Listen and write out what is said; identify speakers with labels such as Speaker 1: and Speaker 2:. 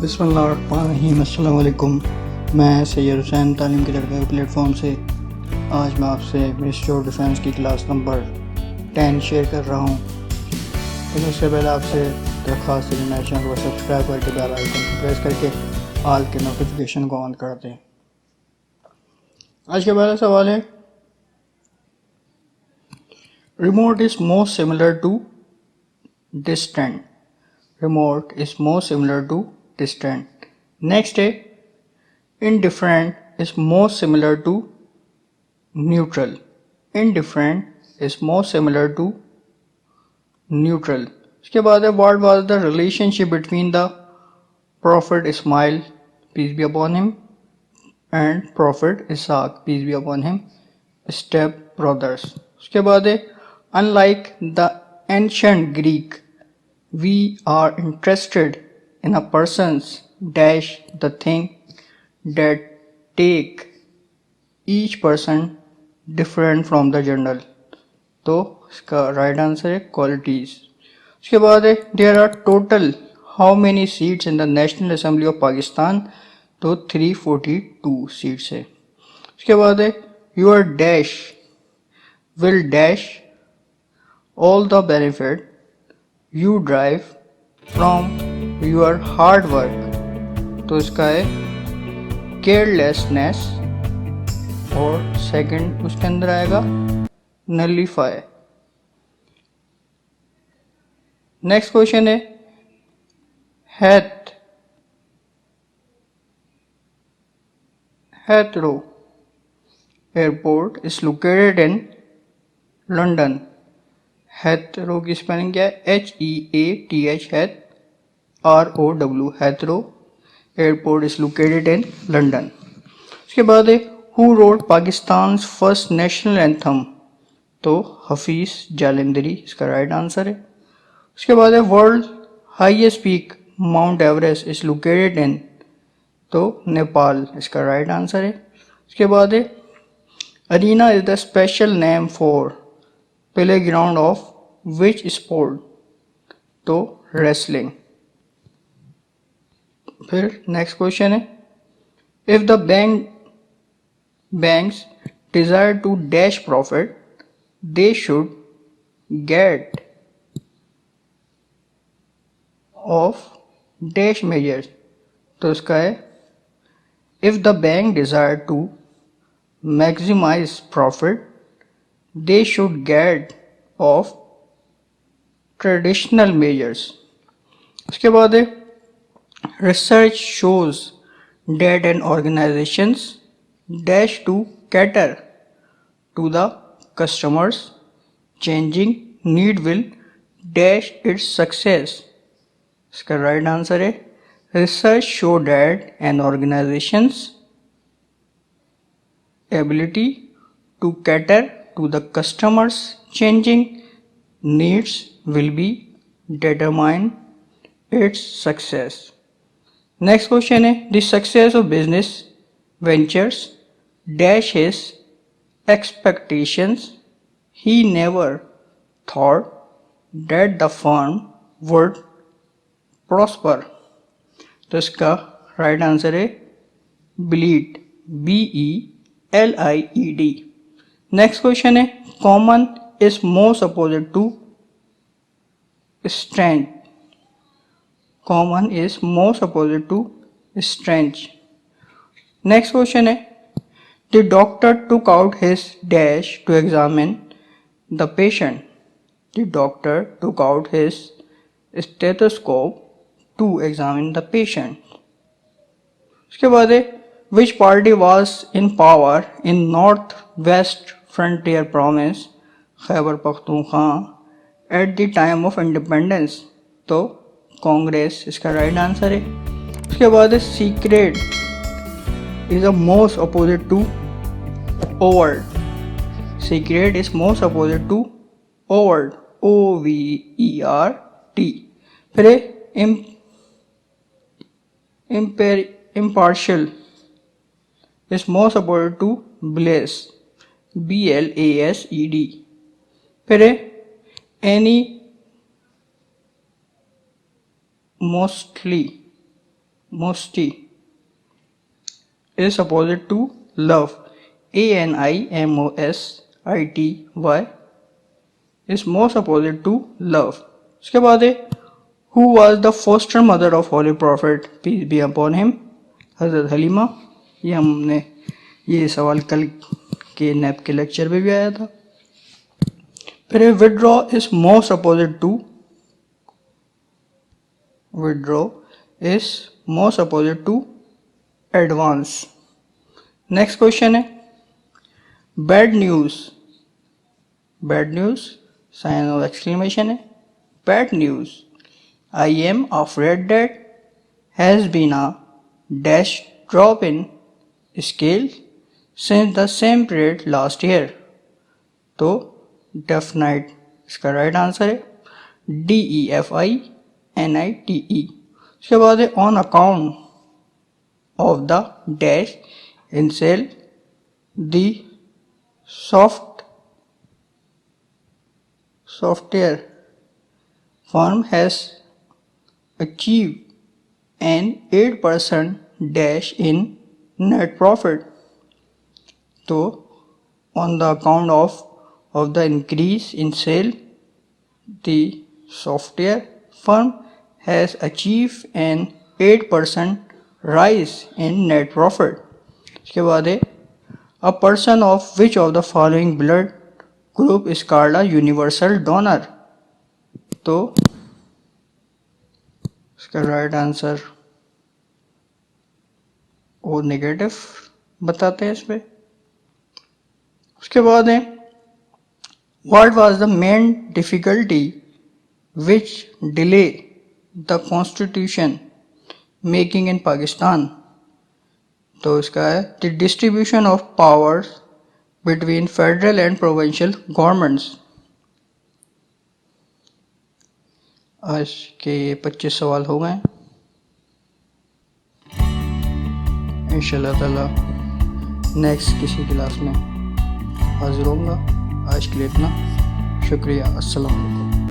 Speaker 1: बिस्मिल्लाहिर्रहमानिर्रहीम। अस्सलाम वालेकुम। मैं सैयद हुसैन तालीम के लड़के प्लेटफॉर्म से आज मैं आपसे मिनिस्ट्री ऑफ डिफेंस की क्लास नंबर 10 शेयर कर रहा हूँ। लेकिन उससे पहले आपसे दरख्वास्त है कि मेरे चैनल को सब्सक्राइब करके बेल आइकन को प्रेस करके ऑल के नोटिफिकेशन को ऑन कर दें। आज का पहला सवाल है, remote is most similar to distant. Remote is most similar to distant. Next है, indifferent is most similar to neutral. Indifferent is most similar to neutral. उसके बाद है, what was the relationship between the Prophet Ismail, peace be upon him, and Prophet Isaac, peace be upon him, step brothers. उसके बाद है, unlike the ancient Greek, we are interested in a person's dash the thing that take each person different from the general. तो इसका right answer है qualities. उसके बाद है, there are total how many seats in the national assembly of Pakistan. तो 342 seats है। उसके बाद है, your dash will dash all the benefit you drive from your hard work. तो इसका है केयरलेसनेस, और सेकंड उसके अंदर आएगा नलीफाई। नेक्स्ट क्वेश्चन है, Heathrow airport is located in London. Heathrow की स्पेलिंग क्या है? HEATH ROW। Heathrow airport is located in London. उसके बाद है, who wrote Pakistan first national anthem. तो हफीज जालंधरी इसका राइट आंसर है। उसके बाद है, world highest peak Mount Everest is located in. तो नेपाल इसका राइट आंसर है। उसके बाद है, arena is the special name for play ground of which sport. तो रेसलिंग। फिर नेक्स्ट क्वेश्चन है, if the banks desire to dash profit, they should get of dash measures. तो इसका है, if the bank desire to maximize profit, they should get of traditional measures. उसके बाद है, research shows that an organizations dash to cater to the customers changing need will dash its success. इसका right answer है, research show that an organisations ability to cater to the customers changing needs will be determine its success. Next question है, the success of business ventures dash his expectations. He never thought that the firm would prosper. तो इसका right answer है BLEED, BELIED। Next question है, common is most opposite to strength. Common is most opposite to strength. Next question है, the doctor took out his dash to examine the patient. The doctor took out his stethoscope to examine the patient. उसके बाद है, which party was in power in north west frontier province Khyber Pakhtunkhwa at the time of independence. तो कांग्रेस इसका right answer है। उसके बाद है, secret is the most opposite to overt. Secret is most opposite to overt. OVERT. फिर impartial is most opposite to bless. BLASED. फिर any mostly Mostly is opposite to love. Animosity is most opposite to love. उसके बाद है Who was the foster mother of Holy Prophet peace be upon him? हज़रत हलीमा. ये सवाल कल के nap के लेक्चर में भी आया था. फिर withdraw is most opposite to advance. Next question है bad news sign of exclamation है. Bad news I am afraid that has been a dash drop in scale since the same period last year. तो definite इसका right answer है DEFINITE. उसके बाद है on account of the dash in sale the software firm has achieved an 8% dash in net profit. So on the account of the increase in sale, the software firm has achieved an 8% rise in net profit. इसके बाद है a person of which of the following blood group is called a universal donor. तो इसका right answer O negative बताते हैं इसमें. उसके बाद है What was the main difficulty which delay the constitution making in Pakistan? तो इसका है the distribution of powers between federal and provincial governments. आज के 25 सवाल हो गए. इंशाल्लाह ताला नेक्स्ट किसी क्लास में हाजिर होऊंगा. आज के लिए इतना. शुक्रिया. अस्सलाम वालेकुम.